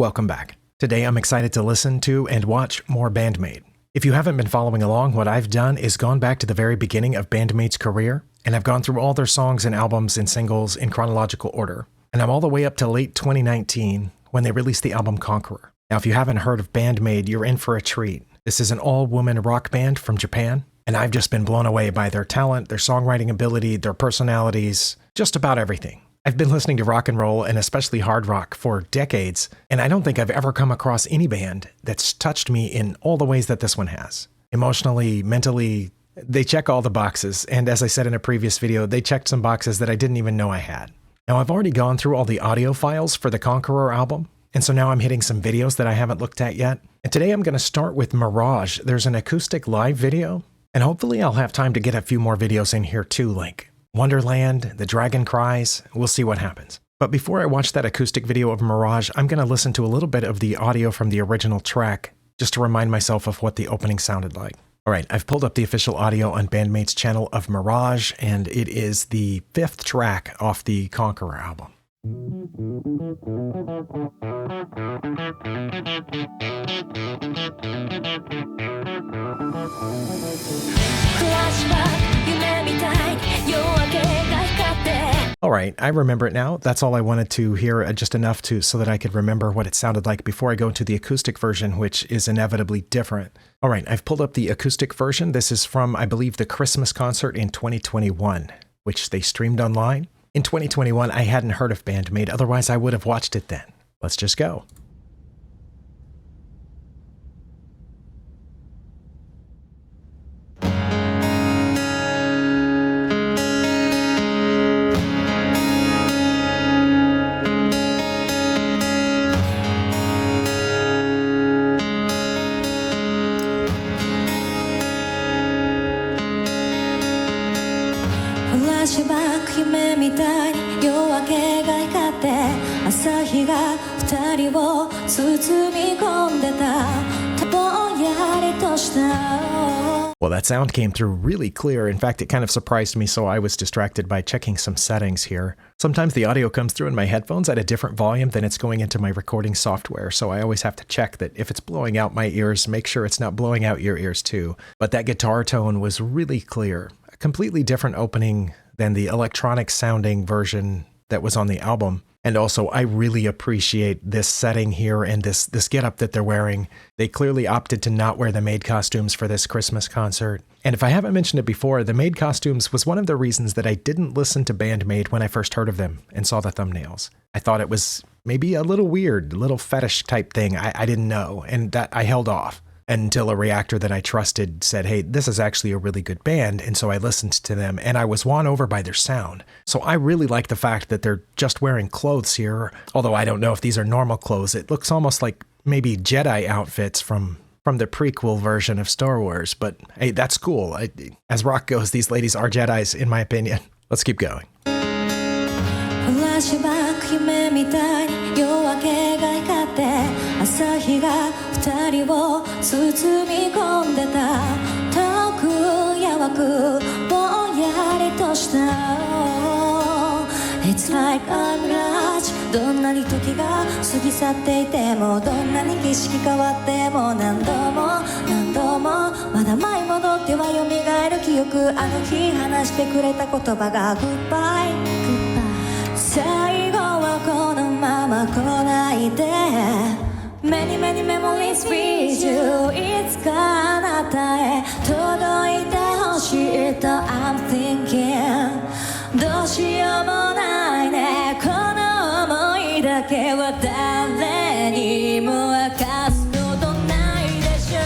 Welcome back. Today I'm excited to listen to and watch more Band-Maid. If you haven't been following along, what I've done is gone back to the very beginning of Band-Maid's career, and I've gone through all their songs and albums and singles in chronological order. And I'm all the way up to late 2019 when they released the album Conqueror. Now, if you haven't heard of Band-Maid, you're in for a treat. This is an all-woman rock band from Japan, and I've just been blown away by their talent, their songwriting ability, their personalities, just about everything. I've been listening to rock and roll, and especially hard rock, for decades, and I don't think I've ever come across any band that's touched me in all the ways that this one has. Emotionally, mentally, they check all the boxes, and as I said in a previous video, they checked some boxes that I didn't even know I had. Now, I've already gone through all the audio files for the Conqueror album, and so now I'm hitting some videos that I haven't looked at yet. And today I'm going to start with Mirage. There's an acoustic live video, and hopefully I'll have time to get a few more videos in here too, like Wonderland, the Dragon Cries. We'll see what happens. But before I watch that acoustic video of Mirage, I'm going to listen to a little bit of the audio from the original track, just to remind myself of what the opening sounded like. Alright, I've pulled up the official audio on Band-Maid's channel of Mirage, and it is the 5th track off the Conqueror album. Alright, I remember it now. That's all I wanted to hear, just enough so that I could remember what it sounded like before I go into the acoustic version, which is inevitably different. Alright, I've pulled up the acoustic version. This is from, I believe, the Christmas concert in 2021, which they streamed online. In 2021, I hadn't heard of Band-Maid, otherwise I would have watched it then. Let's just go. Flashback 夢みたいに夜明けが光って朝日が二人を包み込んでたぼんやりとした Well, that sound came through really clear. In fact, it kind of surprised me, so I was distracted by checking some settings here. Sometimes the audio comes through in my headphones at a different volume than it's going into my recording software, so I always have to check that if it's blowing out my ears, make sure it's not blowing out your ears too. But that guitar tone was really clear. A completely different opening than the electronic sounding version that was on the album. And also, I really appreciate this setting here and this getup that they're wearing. They clearly opted to not wear the maid costumes for this Christmas concert. And if I haven't mentioned it before, the maid costumes was one of the reasons that I didn't listen to Band-Maid when I first heard of them and saw the thumbnails. I thought it was maybe a little weird, a little fetish type thing. I didn't know, and that I held off until a reactor that I trusted said, hey, this is actually a really good band, and so I listened to them, and I was won over by their sound. So I really like the fact that they're just wearing clothes here, although I don't know if these are normal clothes. It looks almost like maybe Jedi outfits from the prequel version of Star Wars, but hey, that's cool. As rock goes, these ladies are Jedis, in my opinion. Let's keep going. Flashback 夢みたいに夜明けが光って朝日が二人を包み込んでた遠くやわくぼんやりとした It's like a mirage どんなに時が過ぎ去っていてもどんなに景色変わっても何度も何度もまだ前戻っては蘇る記憶あの日話してくれた言葉が Goodbye最後はこのまま来ないで Many many memories with you いつかあなたへ届いてほしいと I'm thinking どうしようもないねこの想いだけは誰にも明かすことないでしょ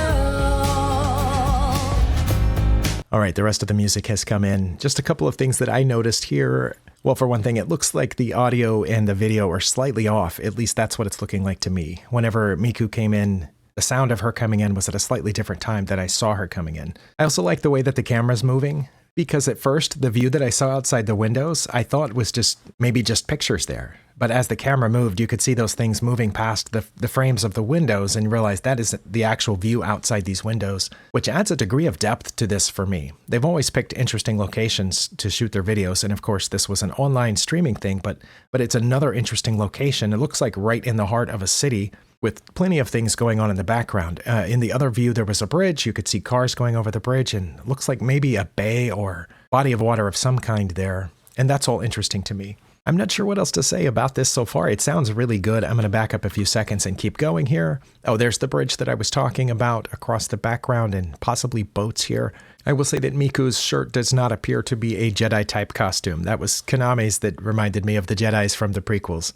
う Alright, the rest of the music has come in. Just a couple of things that I noticed here. Well, for one thing, it looks like the audio and the video are slightly off. At least that's what it's looking like to me. Whenever Miku came in, the sound of her coming in was at a slightly different time than I saw her coming in. I also like the way that the camera's moving, because at first, the view that I saw outside the windows, I thought was maybe just pictures there. but as the camera moved, you could see those things moving past the frames of the windows and realize that is the actual view outside these windows, which adds a degree of depth to this for me. They've always picked interesting locations to shoot their videos, and of course this was an online streaming thing, but it's another interesting location. It looks like right in the heart of a city with plenty of things going on in the background. In the other view, there was a bridge. You could see cars going over the bridge, and it looks like maybe a bay or body of water of some kind there, and that's all interesting to me. I'm not sure what else to say about this so far. It sounds really good. I'm going to back up a few seconds and keep going here. Oh, there's the bridge that I was talking about across the background and possibly boats here. I will say that Miku's shirt does not appear to be a Jedi-type costume. That was Kaname's that reminded me of the Jedis from the prequels.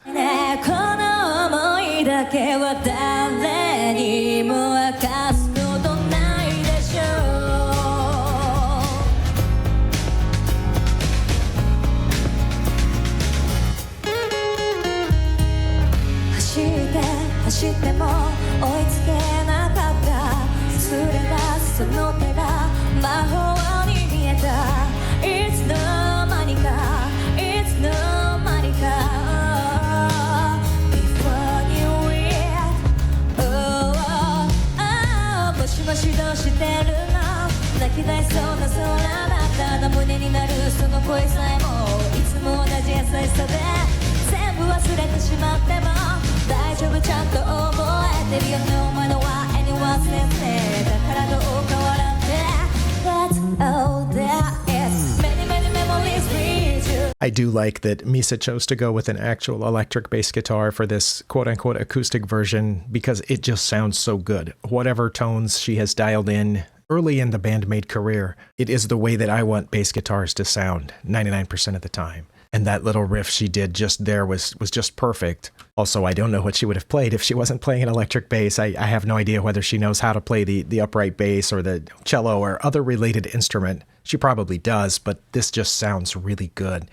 I do like that Misa chose to go with an actual electric bass guitar for this quote-unquote acoustic version because it just sounds so good. Whatever tones she has dialed in early in the Band-Maid career, it is the way that I want bass guitars to sound 99% of the time. And that little riff she did just there was just perfect. Also, I don't know what she would have played if she wasn't playing an electric bass. I have no idea whether she knows how to play the upright bass or the cello or other related instrument. She probably does, but this just sounds really good.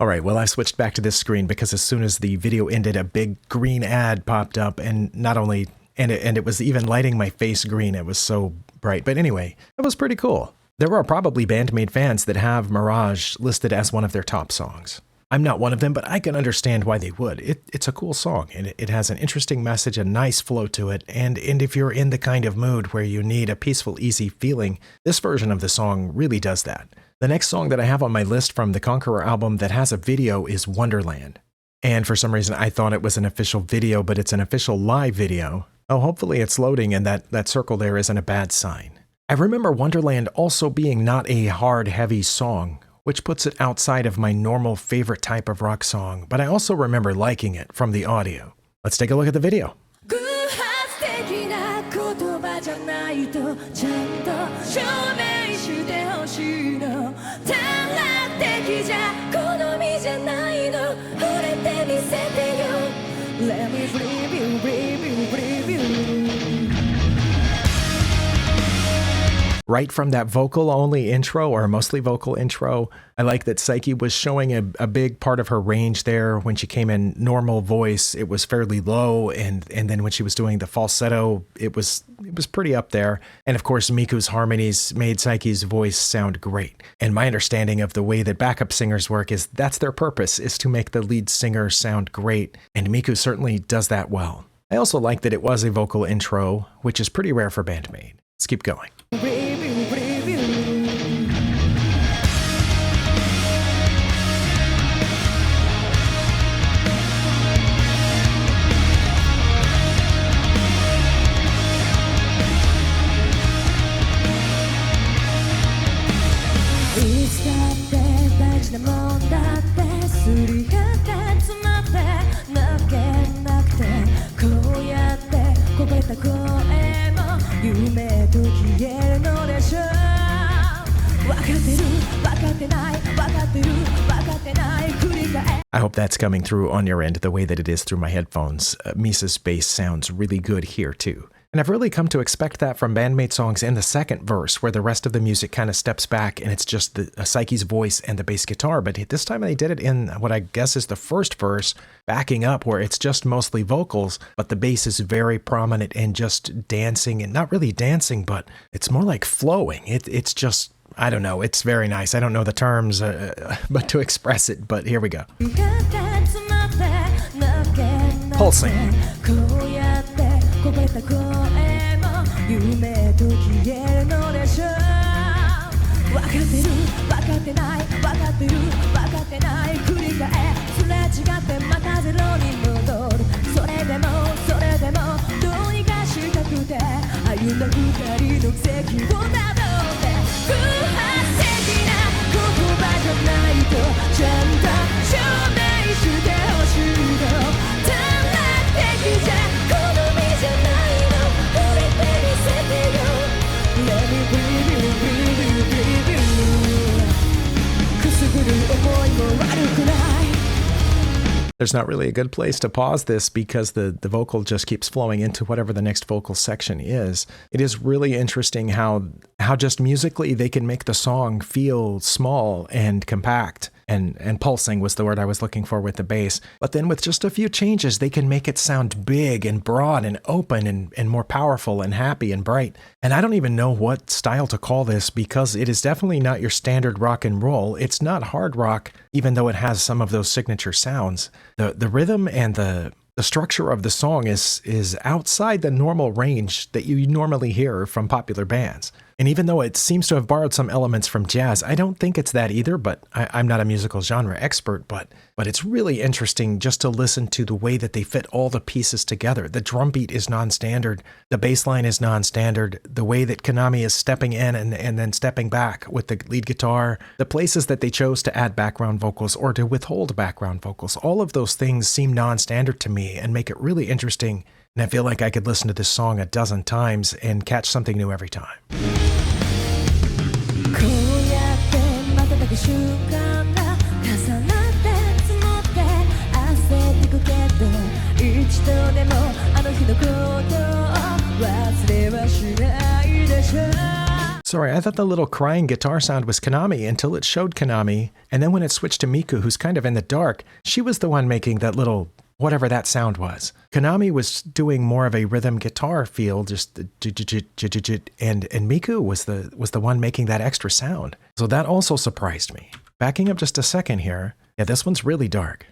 All right, well, I switched back to this screen because as soon as the video ended, a big green ad popped up, and not only, and it was even lighting my face green. It was so bright. But anyway, that was pretty cool. There are probably Band-Maid fans that have Mirage listed as one of their top songs. I'm not one of them, but I can understand why they would. It's a cool song, and it has an interesting message, a nice flow to it, and if you're in the kind of mood where you need a peaceful, easy feeling, this version of the song really does that. The next song that I have on my list from the Conqueror album that has a video is Wonderland. And for some reason, I thought it was an official video, but it's an official live video. Oh, hopefully it's loading and that circle there isn't a bad sign. I remember Wonderland also being not a hard, heavy song, which puts it outside of my normal favorite type of rock song, but I also remember liking it from the audio. Let's take a look at the video. Let me breathe you, breathe you, breathe you. Right from that vocal-only intro, or mostly vocal intro, I like that Psyche was showing a big part of her range there. When she came in normal voice, it was fairly low, and then when she was doing the falsetto, it was pretty up there. And of course, Miku's harmonies made Psyche's voice sound great. And my understanding of the way that backup singers work is that's their purpose, is to make the lead singer sound great, and Miku certainly does that well. I also like that it was a vocal intro, which is pretty rare for Band-Maid. Let's keep going. I hope that's coming through on your end the way that it is through my headphones. Misa's bass sounds really good here too. And I've really come to expect that from Band-Maid songs in the second verse, where the rest of the music kind of steps back and it's just the Psyche's voice and the bass guitar. But this time they did it in what I guess is the first verse, backing up where it's just mostly vocals, but the bass is very prominent and just dancing, and not really dancing, but it's more like flowing. It's just, I don't know, it's very nice. I don't know the terms, but to express it, but here we go. Pulsing. There's not really a good place to pause this because the vocal just keeps flowing into whatever the next vocal section is. It is really interesting how just musically they can make the song feel small and compact. And pulsing was the word I was looking for with the bass. But then with just a few changes, they can make it sound big and broad and open and more powerful and happy and bright. And I don't even know what style to call this, because it is definitely not your standard rock and roll. It's not hard rock, even though it has some of those signature sounds. The rhythm and the structure of the song is outside the normal range that you normally hear from popular bands. And even though it seems to have borrowed some elements from jazz, I don't think it's that either, but I'm not a musical genre expert, but it's really interesting just to listen to the way that they fit all the pieces together. The drum beat is non-standard, the bass line is non-standard, the way that Konami is stepping in and then stepping back with the lead guitar, the places that they chose to add background vocals or to withhold background vocals, all of those things seem non-standard to me and make it really interesting. And I feel like I could listen to this song a dozen times and catch something new every time. Sorry, I thought the little crying guitar sound was Konami until it showed Konami, and then when it switched to Miku, who's kind of in the dark, she was the one making that little whatever that sound was. Konami was doing more of a rhythm guitar feel, just and Miku was the one making that extra sound. So that also surprised me. Backing up just a second here, yeah, this one's really dark.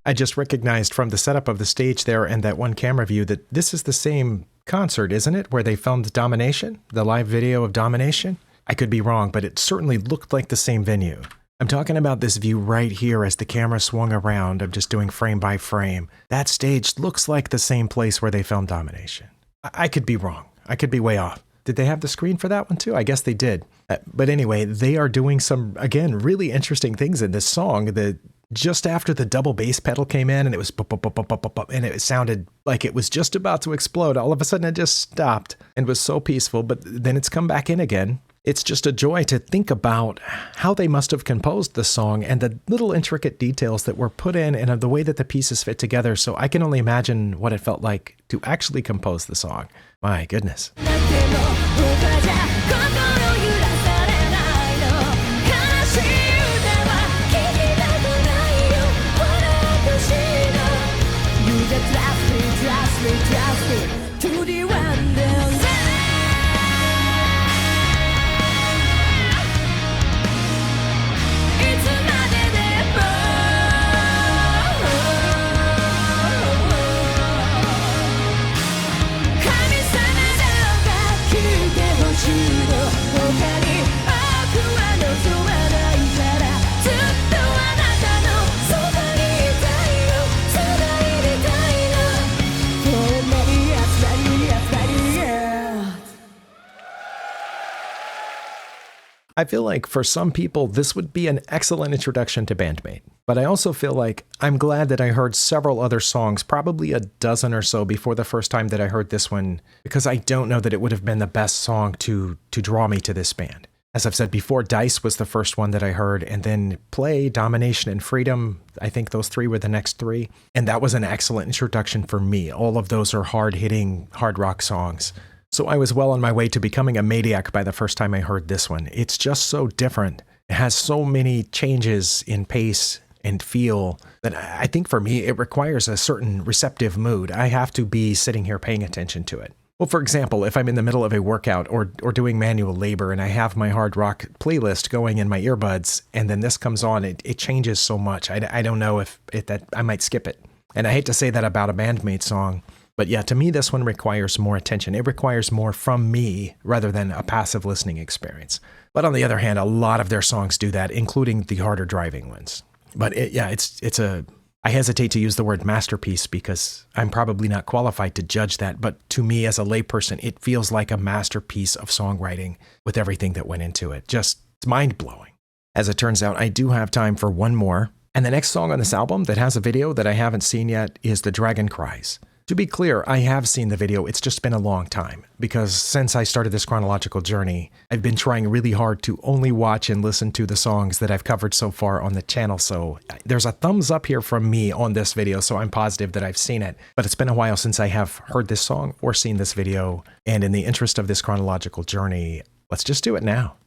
I just recognized from the setup of the stage there and that one camera view that this is the same concert, isn't it? Where they filmed Domination, the live video of Domination? I could be wrong, but it certainly looked like the same venue. I'm talking about this view right here as the camera swung around. I'm just doing frame by frame. That stage looks like the same place where they filmed Domination. I could be wrong. I could be way off. Did they have the screen for that one too? I guess they did. But anyway, they are doing some, again, really interesting things in this song. Just after the double bass pedal came in and it was and it sounded like it was just about to explode, all of a sudden it just stopped and was so peaceful, but then it's come back in again. It's just a joy to think about how they must have composed the song and the little intricate details that were put in and the way that the pieces fit together. So I can only imagine what it felt like to actually compose the song. My goodness. I feel like for some people, this would be an excellent introduction to Band-Maid. But I also feel like I'm glad that I heard several other songs, probably a dozen or so before the first time that I heard this one, because I don't know that it would have been the best song to draw me to this band. As I've said before, Dice was the first one that I heard, and then Play, Domination, and Freedom. I think those three were the next three. And that was an excellent introduction for me. All of those are hard-hitting, hard rock songs. So I was well on my way to becoming a Maniac by the first time I heard this one. It's just so different. It has so many changes in pace and feel that I think for me, it requires a certain receptive mood. I have to be sitting here paying attention to it. Well, for example, if I'm in the middle of a workout or doing manual labor and I have my hard rock playlist going in my earbuds and then this comes on, it changes so much. I don't know if that I might skip it. And I hate to say that about a Band-Maid song. But yeah, to me, this one requires more attention. It requires more from me rather than a passive listening experience. But on the other hand, a lot of their songs do that, including the harder driving ones. But I hesitate to use the word masterpiece because I'm probably not qualified to judge that. But to me, as a layperson, it feels like a masterpiece of songwriting with everything that went into it. Just, it's mind-blowing. As it turns out, I do have time for one more. And the next song on this album that has a video that I haven't seen yet is the Dragon Cries. To be clear, I have seen the video, it's just been a long time, because since I started this chronological journey, I've been trying really hard to only watch and listen to the songs that I've covered so far on the channel, so there's a thumbs up here from me on this video, so I'm positive that I've seen it, but it's been a while since I have heard this song or seen this video, and in the interest of this chronological journey, let's just do it now.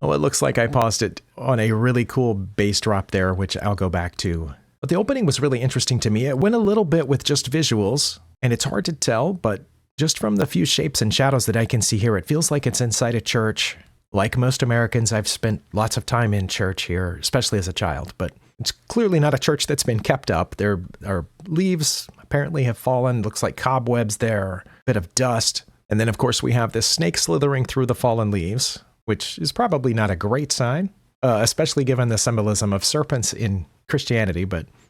Well, it looks like I paused it on a really cool bass drop there, which I'll go back to. But the opening was really interesting to me. It went a little bit with just visuals, and it's hard to tell, but just from the few shapes and shadows that I can see here, it feels like it's inside a church. Like most Americans, I've spent lots of time in church here, especially as a child, but it's clearly not a church that's been kept up. There are leaves apparently have fallen, looks like cobwebs there, a bit of dust. And then, of course, we have this snake slithering through the fallen leaves, which is probably not a great sign, especially given the symbolism of serpents in Christianity.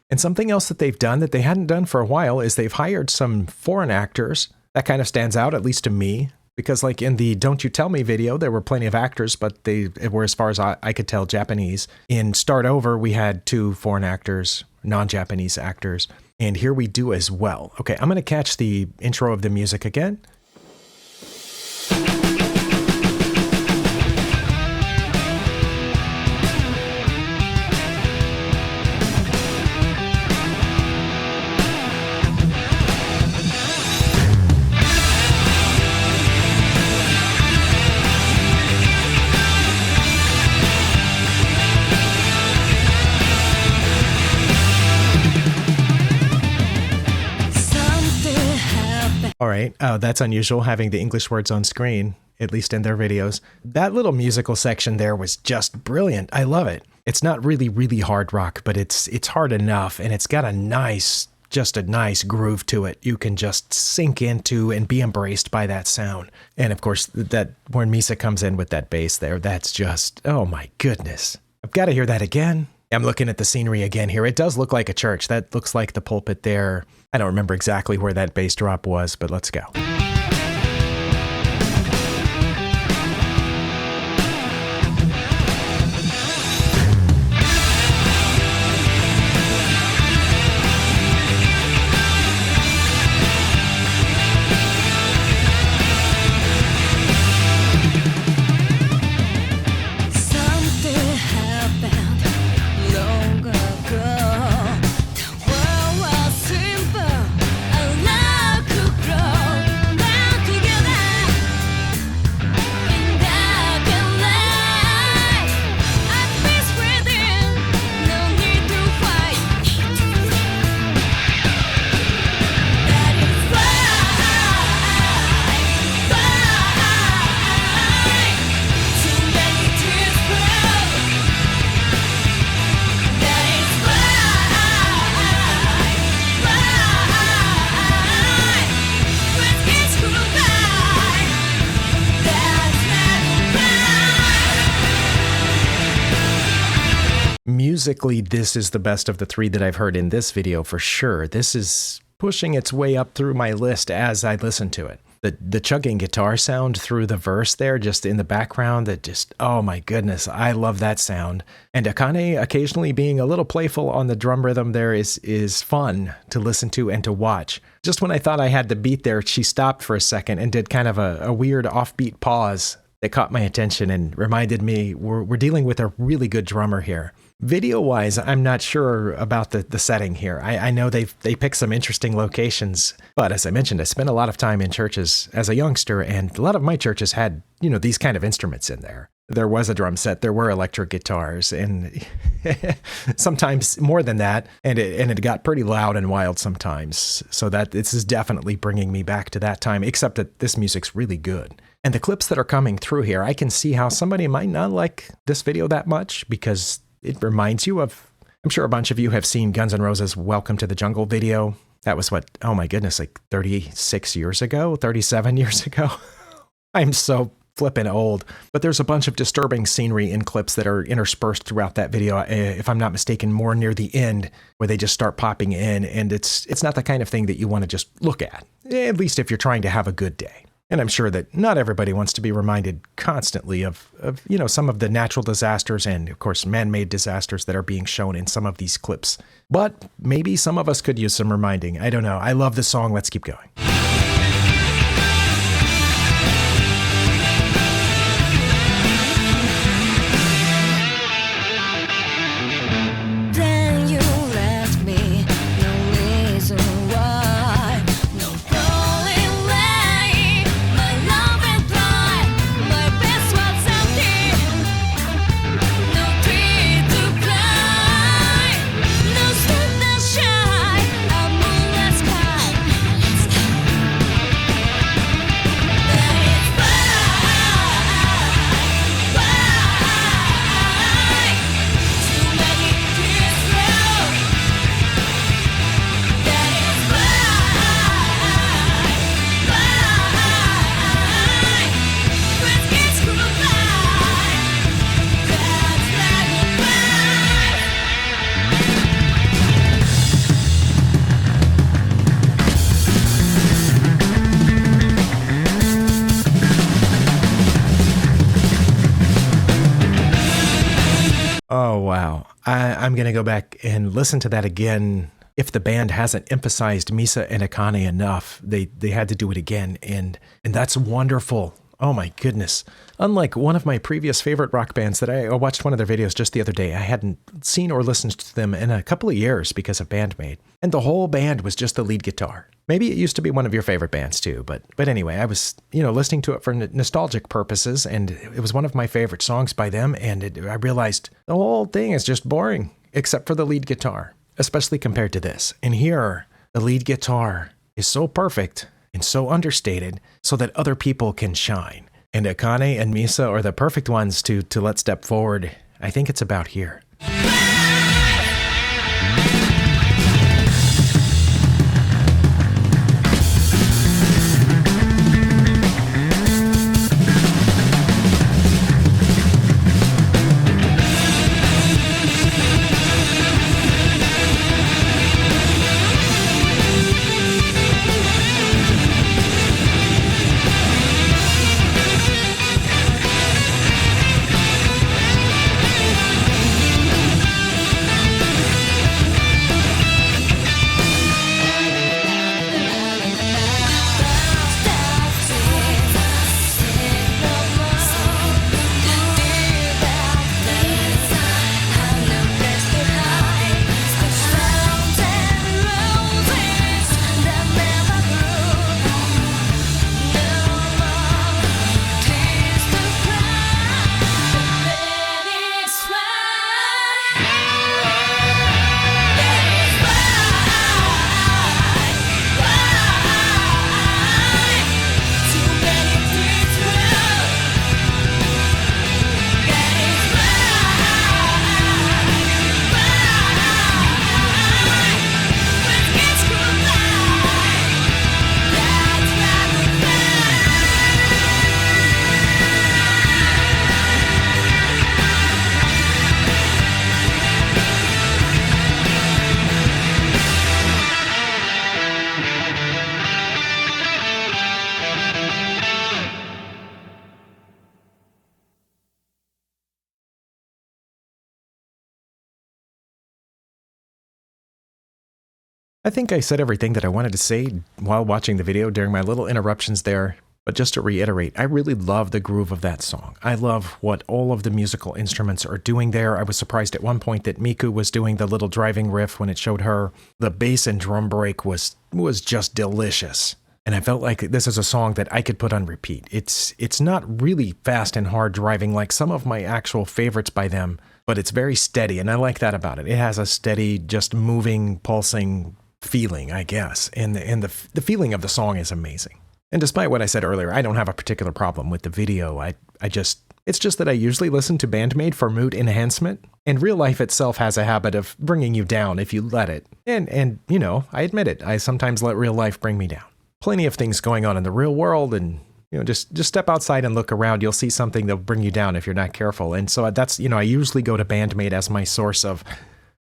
And something else that they've done that they hadn't done for a while is they've hired some foreign actors. That kind of stands out, at least to me, because like in the Don't You Tell Me video, there were plenty of actors, but they were, as far as I could tell, Japanese. In Start Over, we had 2 foreign actors, non-Japanese actors, and here we do as well. Okay, I'm going to catch the intro of the music again. All right. Oh, that's unusual having the English words on screen, at least in their videos. That little musical section there was just brilliant. I love it. It's not really, really hard rock, but it's hard enough, and it's got a nice groove to it. You can just sink into and be embraced by that sound. And of course, that when Misa comes in with that bass there, that's just, oh my goodness. I've got to hear that again. I'm looking at the scenery again here. It does look like a church. That looks like the pulpit there. I don't remember exactly where that bass drop was, but let's go. Musically, this is the best of the three that I've heard in this video for sure. This is pushing its way up through my list as I listen to it. The chugging guitar sound through the verse there, just in the background, that just, oh my goodness, I love that sound. And Akane occasionally being a little playful on the drum rhythm there is fun to listen to and to watch. Just when I thought I had the beat there, she stopped for a second and did kind of a weird offbeat pause that caught my attention and reminded me we're dealing with a really good drummer here. Video-wise, I'm not sure about the setting here. I know they picked some interesting locations, but as I mentioned, I spent a lot of time in churches as a youngster, and a lot of my churches had, these kind of instruments in there. There was a drum set, there were electric guitars, and sometimes more than that, and it got pretty loud and wild sometimes. So that this is definitely bringing me back to that time, except that this music's really good. And the clips that are coming through here, I can see how somebody might not like this video that much because it reminds you of, I'm sure a bunch of you have seen Guns N' Roses' Welcome to the Jungle video. That was oh my goodness, like 36 years ago, 37 years ago. I'm so flippin' old. But there's a bunch of disturbing scenery in clips that are interspersed throughout that video, if I'm not mistaken, more near the end, where they just start popping in, and it's not the kind of thing that you want to just look at least if you're trying to have a good day. And I'm sure that not everybody wants to be reminded constantly of some of the natural disasters and, of course, man-made disasters that are being shown in some of these clips. But maybe some of us could use some reminding. I don't know. I love this song. Let's keep going. Oh, wow. I'm going to go back and listen to that again. If the band hasn't emphasized Misa and Akane enough, they had to do it again. And that's wonderful. Oh my goodness. Unlike one of my previous favorite rock bands that I watched one of their videos just the other day, I hadn't seen or listened to them in a couple of years because of Band-Maid. And the whole band was just the lead guitar. Maybe it used to be one of your favorite bands too, but anyway, I was, listening to it for nostalgic purposes, and it was one of my favorite songs by them, and I realized the whole thing is just boring, except for the lead guitar, especially compared to this. And here, the lead guitar is so perfect and so understated so that other people can shine. And Akane and Misa are the perfect ones to let step forward. I think it's about here. I think I said everything that I wanted to say while watching the video during my little interruptions there, but just to reiterate, I really love the groove of that song. I love what all of the musical instruments are doing there. I was surprised at one point that Miku was doing the little driving riff when it showed her. The bass and drum break was just delicious. And I felt like this is a song that I could put on repeat. It's not really fast and hard driving like some of my actual favorites by them, but it's very steady, and I like that about it. It has a steady, just moving, pulsing feeling, I guess, and the feeling of the song is amazing. And despite what I said earlier, I don't have a particular problem with the video. It's just that I usually listen to Band-Maid for mood enhancement, and real life itself has a habit of bringing you down if you let it. And you know, I admit it, I sometimes let real life bring me down. Plenty of things going on in the real world, and you know, just step outside and look around. You'll see something that'll bring you down if you're not careful. And so that's, you know, I usually go to Band-Maid as my source of,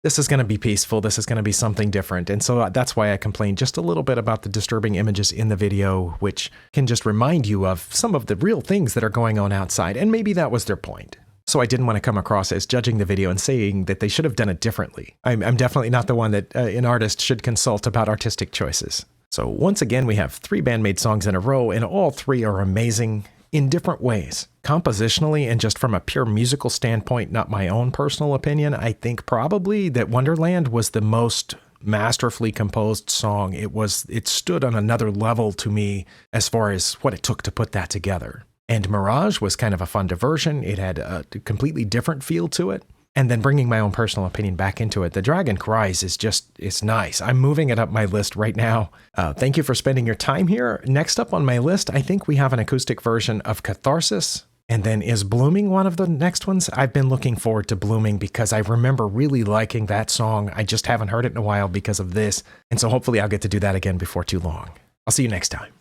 this is going to be peaceful, this is going to be something different. And so that's why I complained just a little bit about the disturbing images in the video, which can just remind you of some of the real things that are going on outside. And maybe that was their point. So I didn't want to come across as judging the video and saying that they should have done it differently. I'm definitely not the one that an artist should consult about artistic choices. So once again, we have 3 Band-Maid songs in a row, and all 3 are amazing in different ways. Compositionally and just from a pure musical standpoint, not my own personal opinion, I think probably that Wonderland was the most masterfully composed song. It stood on another level to me as far as what it took to put that together. And Mirage was kind of a fun diversion. It had a completely different feel to it. And then bringing my own personal opinion back into it, the Dragon Cries it's nice. I'm moving it up my list right now. Thank you for spending your time here. Next up on my list, I think we have an acoustic version of Catharsis. And then is Blooming one of the next ones? I've been looking forward to Blooming because I remember really liking that song. I just haven't heard it in a while because of this. And so hopefully I'll get to do that again before too long. I'll see you next time.